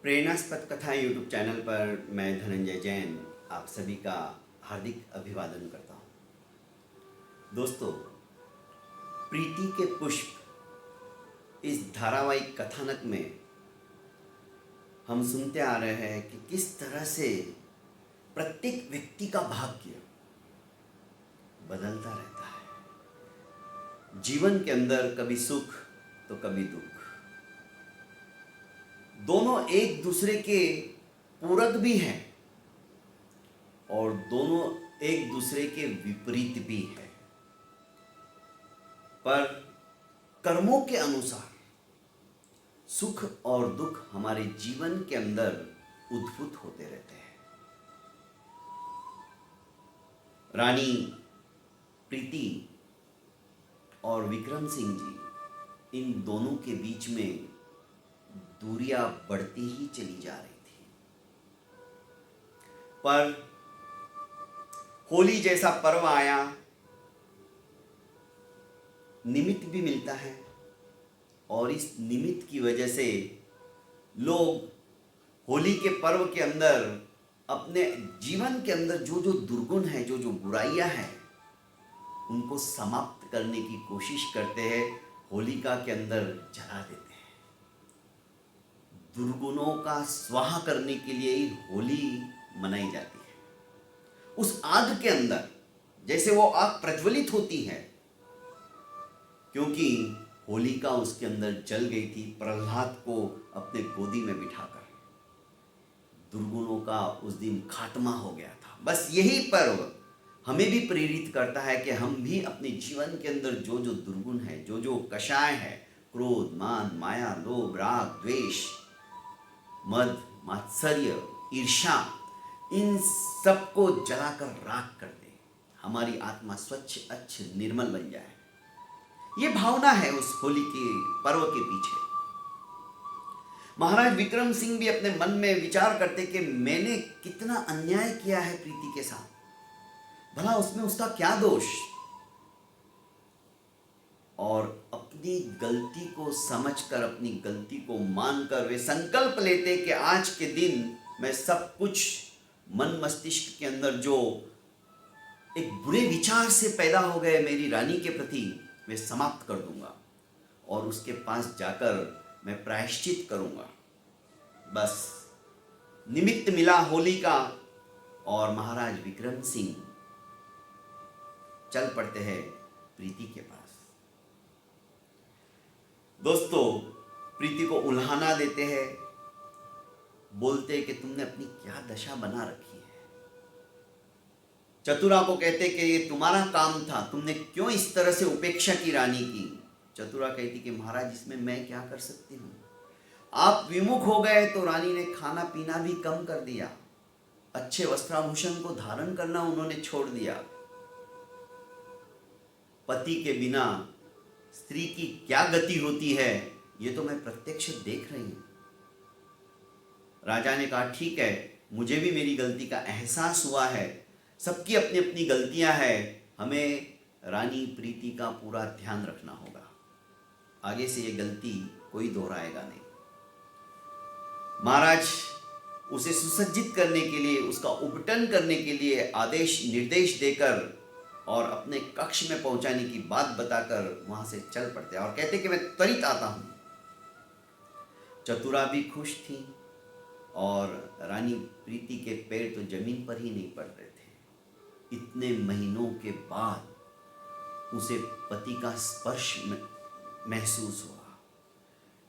प्रेरणास्पद कथा YouTube channel पर मैं धनंजय जैन आप सभी का हार्दिक अभिवादन करता हूँ। दोस्तों, प्रीति के पुष्प इस धारावाहिक कथानक में हम सुनते आ रहे हैं कि किस तरह से प्रत्येक व्यक्ति का भाग्य बदलता रहता है। जीवन के अंदर कभी सुख तो कभी दुख, दोनों एक दूसरे के पूरक भी हैं और दोनों एक दूसरे के विपरीत भी हैं, पर कर्मों के अनुसार सुख और दुख हमारे जीवन के अंदर उद्भूत होते रहते हैं। रानी प्रीति और विक्रम सिंह जी, इन दोनों के बीच में दूरियां बढ़ती ही चली जा रही थी। पर होली जैसा पर्व आया, निमित्त भी मिलता है और इस निमित्त की वजह से लोग होली के पर्व के अंदर अपने जीवन के अंदर जो जो दुर्गुण है, जो जो बुराइयां हैं, उनको समाप्त करने की कोशिश करते हैं, होलिका के अंदर जला देते हैं। दुर्गुणों का स्वाहा करने के लिए ही होली मनाई जाती है। उस आग के अंदर जैसे वो आग प्रज्वलित होती है, क्योंकि होलिका उसके अंदर जल गई थी प्रहलाद को अपने गोदी में बिठाकर। दुर्गुणों का उस दिन खात्मा हो गया था। बस यही पर्व हमें भी प्रेरित करता है कि हम भी अपने जीवन के अंदर जो जो दुर्गुण है, जो जो कषाय है, क्रोध, मान, माया, लोभ, राग, द्वेष, मद, मात्सर्य, ईर्ष्या, इन सबको जलाकर राख कर दे, हमारी आत्मा स्वच्छ, अच्छ, निर्मल बन जाए। ये भावना है उस होली के पर्व के पीछे। महाराज विक्रम सिंह भी अपने मन में विचार करते कि मैंने कितना अन्याय किया है प्रीति के साथ, भला उसमें उसका क्या दोष। और अपनी गलती को समझकर, अपनी गलती को मानकर वे संकल्प लेते कि आज के दिन मैं सब कुछ मन मस्तिष्क के अंदर जो एक बुरे विचार से पैदा हो गए मेरी रानी के प्रति, मैं समाप्त कर दूंगा और उसके पास जाकर मैं प्रायश्चित करूंगा। बस निमित्त मिला होली का और महाराज विक्रम सिंह चल पड़ते हैं प्रीति के पास। दोस्तों, प्रीति को उल्हाना देते हैं, बोलते हैं कि तुमने अपनी क्या दशा बना रखी है। चतुरा को कहते कि ये तुम्हारा काम था, तुमने क्यों इस तरह से उपेक्षा की रानी की। चतुरा कहती कि महाराज, इसमें मैं क्या कर सकती हूँ, आप विमुख हो गए तो रानी ने खाना पीना भी कम कर दिया, अच्छे वस्त्राभूषण को धारण करना उन्होंने छोड़ दिया। पति के बिना स्त्री की क्या गति होती है, ये तो मैं प्रत्यक्ष देख रही हूं। राजा ने कहा, ठीक है, मुझे भी मेरी गलती का एहसास हुआ है, सबकी अपनी अपनी गलतियां हैं, हमें रानी प्रीति का पूरा ध्यान रखना होगा, आगे से ये गलती कोई दोहराएगा नहीं। महाराज उसे सुसज्जित करने के लिए, उसका उपटन करने के लिए आदेश निर्देश देकर और अपने कक्ष में पहुंचाने की बात बताकर वहां से चल पड़ते और कहते कि मैं त्वरित आता हूं। चतुरा भी खुश थी और रानी प्रीति के पैर तो जमीन पर ही नहीं पड़ रहे थे। इतने महीनों के बाद उसे पति का स्पर्श महसूस हुआ।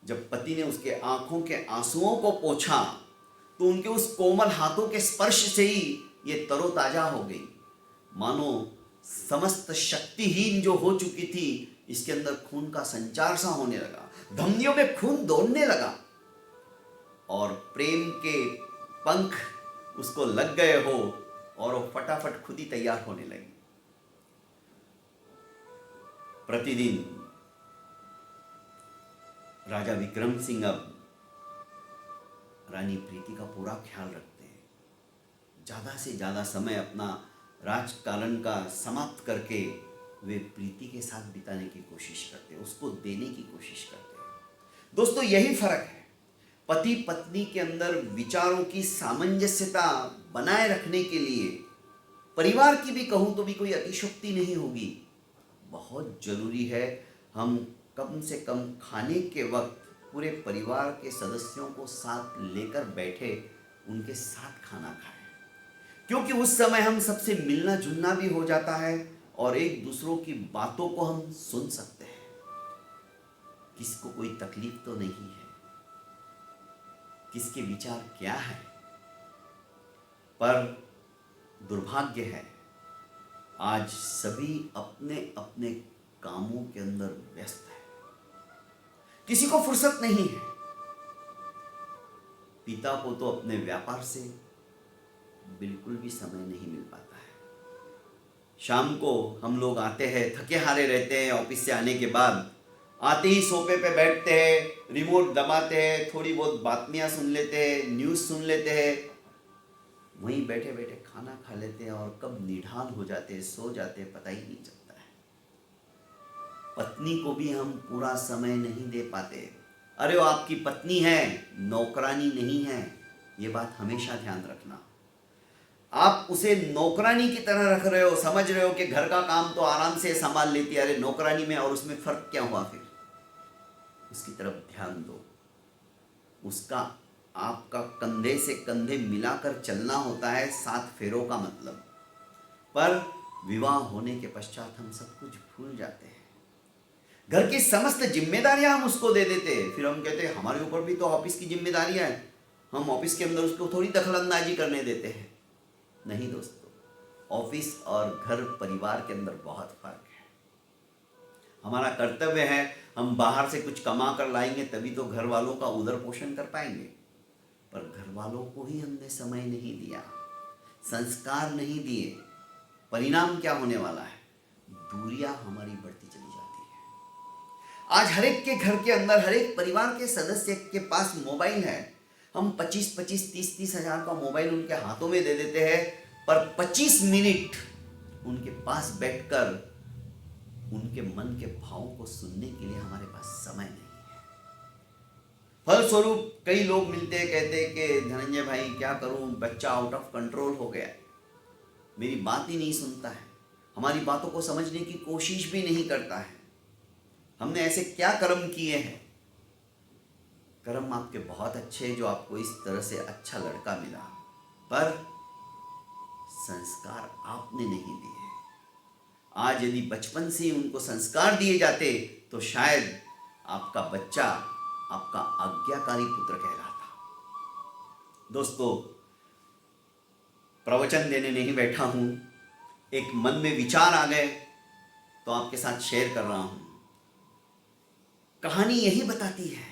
जब पति ने उसके आंखों के आंसुओं को पोंछा तो उनके उस कोमल हाथों के स्पर्श से ही ये तरोताजा हो गई, मानो समस्त शक्तिहीन जो हो चुकी थी, इसके अंदर खून का संचार सा होने लगा, धमनियों में खून दौड़ने लगा और प्रेम के पंख उसको लग गए हो और वो फटाफट खुद ही तैयार होने लगी। प्रतिदिन राजा विक्रम सिंह अब रानी प्रीति का पूरा ख्याल रखते हैं, ज्यादा से ज्यादा समय अपना राजकारण का समाप्त करके वे प्रीति के साथ बिताने की कोशिश करते हैं, उसको देने की कोशिश करते हैं। दोस्तों, यही फर्क है। पति पत्नी के अंदर विचारों की सामंजस्यता बनाए रखने के लिए परिवार की भी कहूं तो भी कोई अतिशयोक्ति नहीं होगी, बहुत जरूरी है हम कम से कम खाने के वक्त पूरे परिवार के सदस्यों को साथ लेकर बैठे, उनके साथ खाना खाएं, क्योंकि उस समय हम सबसे मिलना जुलना भी हो जाता है और एक दूसरों की बातों को हम सुन सकते हैं। किसको कोई तकलीफ तो नहीं है, किसके विचार क्या है, पर दुर्भाग्य है आज सभी अपने अपने कामों के अंदर व्यस्त है, किसी को फुर्सत नहीं है। पिता को तो अपने व्यापार से बिल्कुल भी समय नहीं मिल पाता है। शाम को हम लोग आते हैं, थके हारे रहते हैं, ऑफिस से आने के बाद आते ही सोफे पे बैठते हैं, रिमोट दबाते हैं, थोड़ी बहुत बातमियाँ सुन लेते हैं, न्यूज़ सुन लेते हैं, वहीं बैठे बैठे खाना खा लेते हैं और कब निढाल हो जाते हैं, सो जाते हैं, पता ही नहीं चलता है। पत्नी को भी हम पूरा समय नहीं दे पाते। अरे वो आपकी पत्नी है, नौकरानी नहीं है, ये बात हमेशा ध्यान रखना। आप उसे नौकरानी की तरह रख रहे हो, समझ रहे हो कि घर का काम तो आराम से संभाल लेती है, अरे नौकरानी में और उसमें फर्क क्या हुआ? फिर उसकी तरफ ध्यान दो। उसका आपका कंधे से कंधे मिलाकर चलना होता है 7 फेरों का मतलब। पर विवाह होने के पश्चात हम सब कुछ भूल जाते हैं, घर की समस्त जिम्मेदारियां हम उसको दे देते हैं। फिर हम कहते हैं हमारे ऊपर भी तो ऑफिस की जिम्मेदारियां हैं, हम ऑफिस के अंदर उसको थोड़ी दखलंदाजी करने देते हैं। नहीं दोस्तों, ऑफिस और घर परिवार के अंदर बहुत फर्क है। हमारा कर्तव्य है हम बाहर से कुछ कमा कर लाएंगे तभी तो घर वालों का उदर पोषण कर पाएंगे, पर घर वालों को ही हमने समय नहीं दिया, संस्कार नहीं दिए, परिणाम क्या होने वाला है? दूरियां हमारी बढ़ती चली जाती है। आज हर एक के घर के अंदर, हर एक परिवार के सदस्य के पास मोबाइल है। हम 25-25, 30-30 हजार का मोबाइल उनके हाथों में दे देते हैं, पर 25 मिनट उनके पास बैठकर उनके मन के भावों को सुनने के लिए हमारे पास समय नहीं है। फलस्वरूप कई लोग मिलते हैं, कहते हैं कि धनंजय भाई क्या करूं, बच्चा आउट ऑफ कंट्रोल हो गया, मेरी बात ही नहीं सुनता है, हमारी बातों को समझने की कोशिश भी नहीं करता है। हमने ऐसे क्या कर्म किए हैं? कर्म आपके बहुत अच्छे हैं जो आपको इस तरह से अच्छा लड़का मिला, पर संस्कार आपने नहीं दिए। आज यदि बचपन से ही उनको संस्कार दिए जाते तो शायद आपका बच्चा आपका आज्ञाकारी पुत्र कहलाता। दोस्तों, प्रवचन देने नहीं बैठा हूं, एक मन में विचार आ गए तो आपके साथ शेयर कर रहा हूं। कहानी यही बताती है,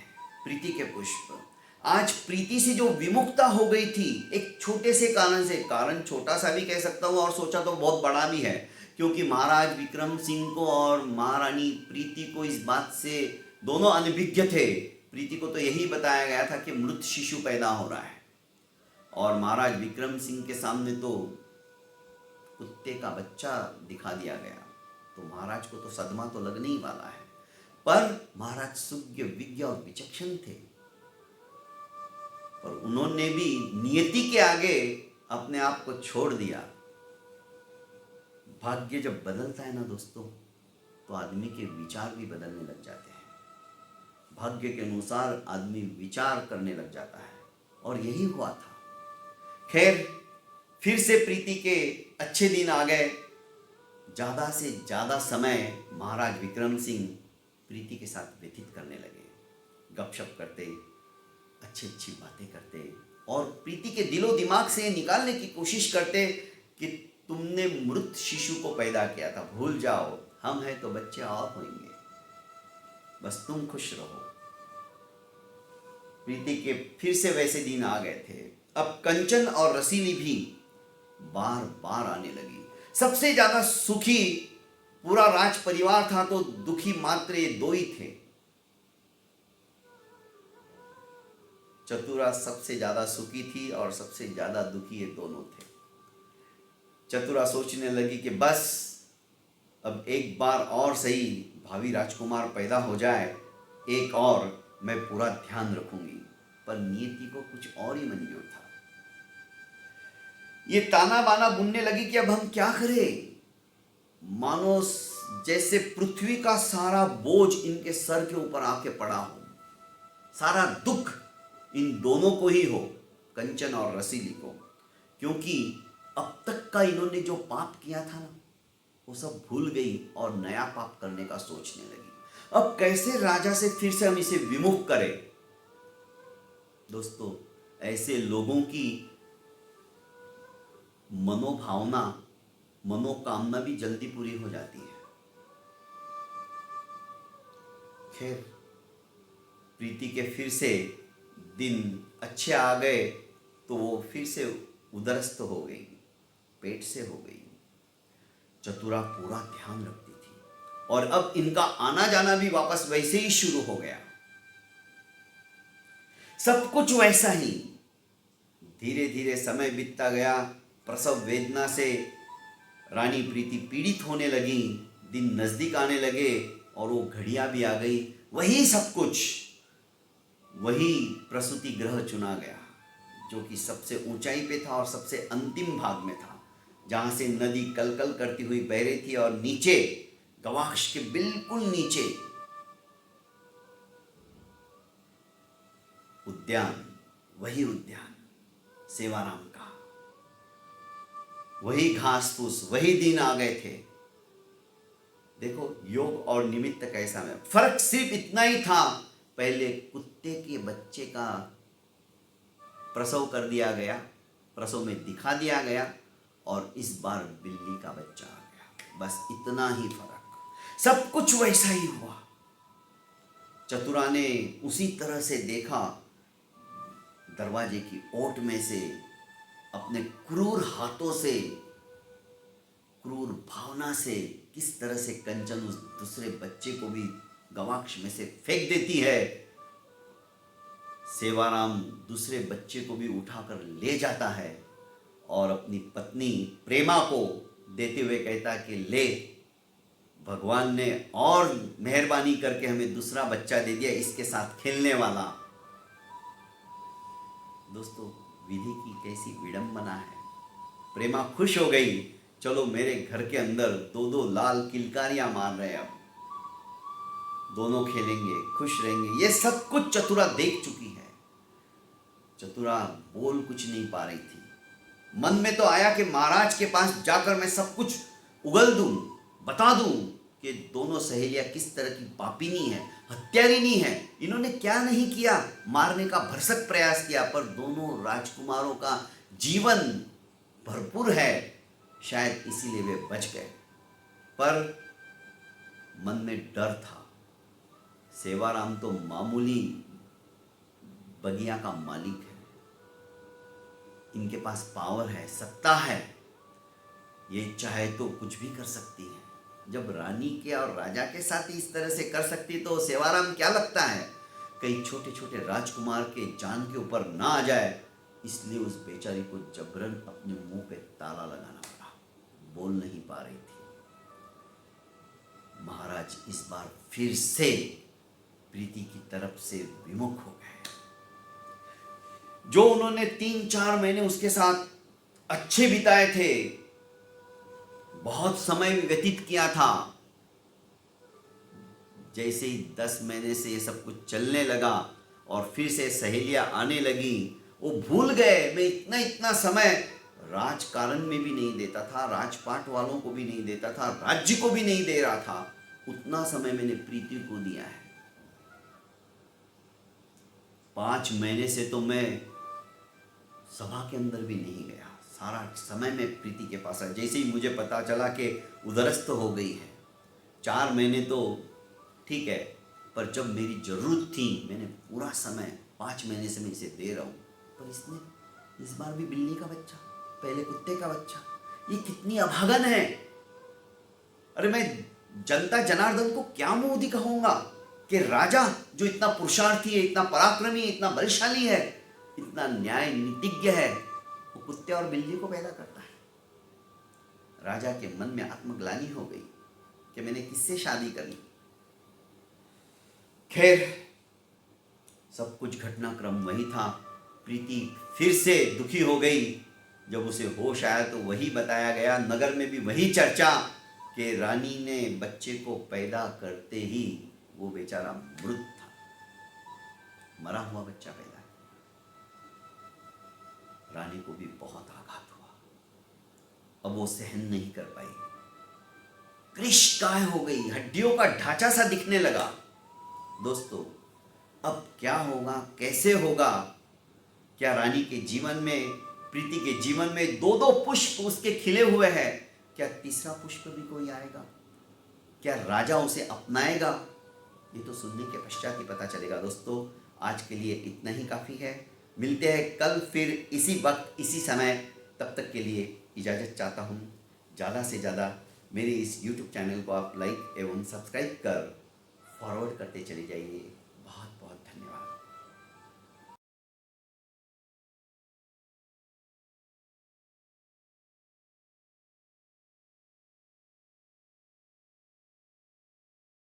प्रीति के पुष्प। आज प्रीति से जो विमुखता हो गई थी एक छोटे से कारण से, कारण छोटा सा भी कह सकता हूं और सोचा तो बहुत बड़ा भी है, क्योंकि महाराज विक्रम सिंह को और महारानी प्रीति को इस बात से दोनों अनभिज्ञ थे। प्रीति को तो यही बताया गया था कि मृत शिशु पैदा हो रहा है, और महाराज विक्रम सिंह के सामने तो कुत्ते का बच्चा दिखा दिया गया, तो महाराज को तो सदमा तो लगने ही वाला है। पर महाराज सुज्ञ विज्ञ और विचक्षण थे, और उन्होंने भी नियति के आगे अपने आप को छोड़ दिया। भाग्य जब बदलता है ना दोस्तों, तो आदमी के विचार भी बदलने लग जाते हैं। भाग्य के अनुसार आदमी विचार करने लग जाता है, और यही हुआ था। खैर, फिर से प्रीति के अच्छे दिन आ गए। ज़्यादा से ज़्यादा समय महाराज विक्रम सिंह प्रीति के साथ व्यतीत करने लगे, गपशप करते, अच्छी अच्छी बातें करते, और प्रीति के दिलो दिमाग से निकालने की कोशिश करते कि तुमने मृत शिशु को पैदा किया था, भूल जाओ, हम हैं तो बच्चे और होंगे, बस तुम खुश रहो। प्रीति के फिर से वैसे दिन आ गए थे। अब कंचन और रसीली भी बार बार आने लगी। सबसे ज्यादा सुखी पूरा राज परिवार था, तो दुखी मात्र ये 2 ही थे। चतुरा सबसे ज्यादा सुखी थी और सबसे ज्यादा दुखी ये दोनों थे। चतुरा सोचने लगी कि बस अब एक बार और सही भावी राजकुमार पैदा हो जाए, एक और मैं पूरा ध्यान रखूंगी। पर नियति को कुछ और ही मंजूर था। ये ताना बाना बुनने लगी कि अब हम क्या करें। मानो जैसे पृथ्वी का सारा बोझ इनके सर के ऊपर आके पड़ा हो, सारा दुख इन दोनों को ही हो, कंचन और रसीली को, क्योंकि अब तक का इन्होंने जो पाप किया था ना, वो सब भूल गई और नया पाप करने का सोचने लगी। अब कैसे राजा से फिर से हम इसे विमुख करें। दोस्तों, ऐसे लोगों की मनोभावना, मनोकामना भी जल्दी पूरी हो जाती है। खैर, प्रीति के फिर से दिन अच्छे आ गए तो वो फिर से उदरस्त हो गई, पेट से हो गई। चतुरा पूरा ध्यान रखती थी और अब इनका आना जाना भी वापस वैसे ही शुरू हो गया, सब कुछ वैसा ही। धीरे धीरे समय बीतता गया। प्रसव वेदना से रानी प्रीति पीड़ित होने लगी। दिन नजदीक आने लगे और वो घड़ियां भी आ गई। वही सब कुछ, वही प्रसूति गृह चुना गया जो कि सबसे ऊंचाई पे था और सबसे अंतिम भाग में था, जहां से नदी कलकल करती हुई बह रही थी और नीचे गवाक्ष के बिल्कुल नीचे उद्यान, वही उद्यान सेवाराम का, वही घास फूस, वही दिन आ गए थे। देखो योग और निमित्त कैसा है। फर्क सिर्फ इतना ही था, पहले कुत्ते के बच्चे का प्रसव कर दिया गया, प्रसव में दिखा दिया गया, और इस बार बिल्ली का बच्चा आ गया। बस इतना ही फर्क, सब कुछ वैसा ही हुआ। चतुरा ने उसी तरह से देखा, दरवाजे की ओट में से अपने क्रूर हाथों से, क्रूर भावना से किस तरह से कंचन उस दूसरे बच्चे को भी गवाक्ष में से फेंक देती है। सेवाराम दूसरे बच्चे को भी उठाकर ले जाता है और अपनी पत्नी प्रेमा को देते हुए कहता कि ले, भगवान ने और मेहरबानी करके हमें दूसरा बच्चा दे दिया, इसके साथ खेलने वाला। दोस्तों, विधि की कैसी विडंबना है। प्रेमा खुश हो गई, चलो मेरे घर के अंदर दो दो लाल किलकारियां मार रहे, अब दोनों खेलेंगे, खुश रहेंगे। ये सब कुछ चतुरा देख चुकी है। चतुरा बोल कुछ नहीं पा रही थी। मन में तो आया कि महाराज के पास जाकर मैं सब कुछ उगल दूं, बता दूं कि दोनों सहेलियां किस तरह की पापिनी है, हत्यारिनी है। इन्होंने क्या नहीं किया, मारने का भरसक प्रयास किया, पर दोनों राजकुमारों का जीवन भरपूर है, शायद इसीलिए वे बच गए। पर मन में डर था। सेवाराम तो मामूली बगिया का मालिक है, इनके पास पावर है, सत्ता है, ये चाहे तो कुछ भी कर सकती है। जब रानी के और राजा के साथ इस तरह से कर सकती तो सेवाराम क्या लगता है, कई छोटे छोटे राजकुमार के जान के ऊपर ना आ जाए, इसलिए उस बेचारी को जबरन अपने मुंह पे ताला लगाना पड़ा, बोल नहीं पा रही थी। महाराज इस बार फिर से प्रीति की तरफ से विमुख हो गए। जो उन्होंने 3-4 महीने उसके साथ अच्छे बिताए थे, बहुत समय व्यतीत किया था, जैसे ही 10 महीने से ये सब कुछ चलने लगा और फिर से सहेलियां आने लगी, वो भूल गए मैं इतना इतना समय राजकारण में भी नहीं देता था, राजपाट वालों को भी नहीं देता था, राज्य को भी नहीं दे रहा था, उतना समय मैंने प्रीति को दिया है। 5 महीने से तो मैं सभा के अंदर भी नहीं गया, सारा समय मैं प्रीति के पास आया। जैसे ही मुझे पता चला कि उदरस्त हो गई है, 4 महीने तो ठीक है, पर जब मेरी जरूरत थी मैंने पूरा समय 5 महीने से मैं इसे दे रहा हूँ, पर इसने इस बार भी बिल्ली का बच्चा, पहले कुत्ते का बच्चा, ये कितनी अभागन है। अरे मैं जनता जनार्दन को क्या मुंह दिखाऊंगा कि राजा जो इतना पुरुषार्थी है, इतना पराक्रमी, इतना बलशाली है, इतना न्याय नीतिज्ञ है, वो कुत्ते और बिल्ली को पैदा करता है। राजा के मन में आत्मग्लानि हो गई कि मैंने किससे शादी कर ली। खैर, सब कुछ घटनाक्रम वही था। प्रीति फिर से दुखी हो गई। जब उसे होश आया तो वही बताया गया, नगर में भी वही चर्चा कि रानी ने बच्चे को पैदा करते ही वो बेचारा मृत था, मरा हुआ बच्चा पैदा। रानी को भी बहुत आघात हुआ, अब वो सहन नहीं कर पाई, कृशकाय हो गई, हड्डियों का ढांचा सा दिखने लगा। दोस्तों, अब क्या होगा, कैसे होगा? क्या रानी के जीवन में, प्रीति के जीवन में दो दो पुष्प उसके खिले हुए हैं, क्या तीसरा पुष्प भी कोई आएगा? क्या राजा उसे अपनाएगा? ये तो सुनने के पश्चात ही पता चलेगा। दोस्तों, आज के लिए इतना ही काफ़ी है। मिलते हैं कल फिर इसी वक्त इसी समय। तब तक के लिए इजाज़त चाहता हूँ। ज़्यादा से ज़्यादा मेरे इस YouTube चैनल को आप लाइक एवं सब्सक्राइब कर फॉरवर्ड करते चले जाइए। बहुत बहुत धन्यवाद।